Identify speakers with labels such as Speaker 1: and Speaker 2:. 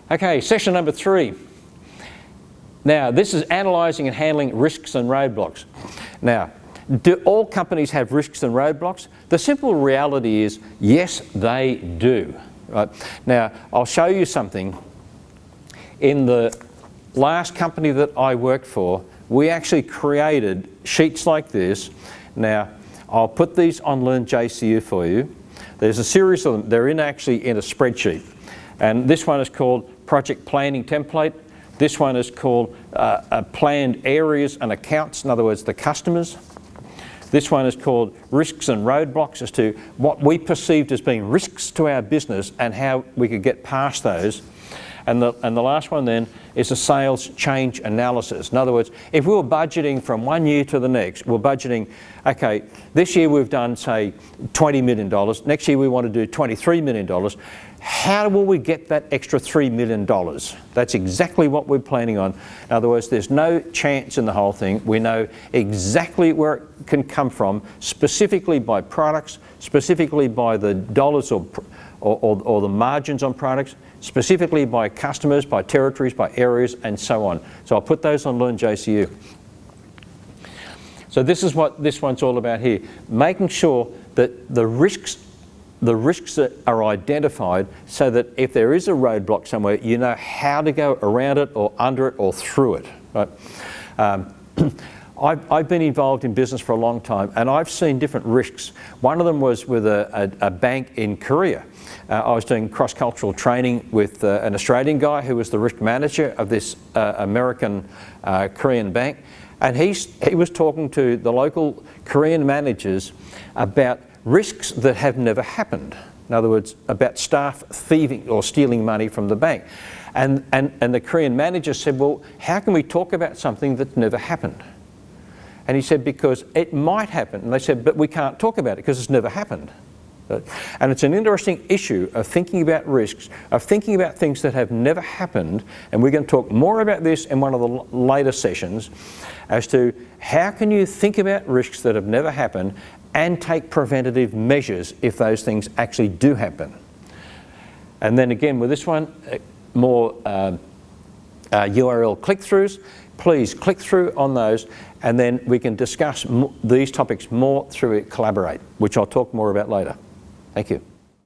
Speaker 1: Okay, session number 3. Now, this is analysing and handling risks and roadblocks. Now, do all companies have risks and roadblocks? The simple reality is, yes, they do. Right? Now, I'll show you something. In the last company that I worked for, we actually created sheets like this. Now, I'll put these on LearnJCU for you. There's a series of them. They're actually in a spreadsheet. And this one is called Project Planning Template. This one is called Planned Areas and Accounts, in other words, the customers. This one is called Risks and Roadblocks, as to what we perceived as being risks to our business and how we could get past those. And the last one then is a sales change analysis. In other words, if we were budgeting from one year to the next, we're budgeting, okay, this year we've done, say, $20 million. Next year we want to do $23 million. How will we get that extra $3 million? That's exactly what we're planning on. In other words, there's no chance in the whole thing. We know exactly where it can come from, specifically by products, specifically by the dollars or the margins on products, specifically by customers, by territories, by areas, and so on. So I'll put those on LearnJCU. So this is what this one's all about here, making sure that the risks that are identified, so that if there is a roadblock somewhere, you know how to go around it or under it or through it. Right? I've been involved in business for a long time, and I've seen different risks. One of them was with a bank in Korea. I was doing cross-cultural training with an Australian guy who was the risk manager of this American Korean bank, and he was talking to the local Korean managers about risks that have never happened. In other words, about staff thieving or stealing money from the bank. And the Korean manager said, well, how can we talk about something that's never happened? And he said, because it might happen. And they said, but we can't talk about it because it's never happened. And it's an interesting issue of thinking about risks, of thinking about things that have never happened, and we're going to talk more about this in one of the later sessions, as to how can you think about risks that have never happened and take preventative measures if those things actually do happen. And then again with this one, more URL click-throughs. Please click through on those, and then we can discuss these topics more through Collaborate, which I'll talk more about later. Thank you.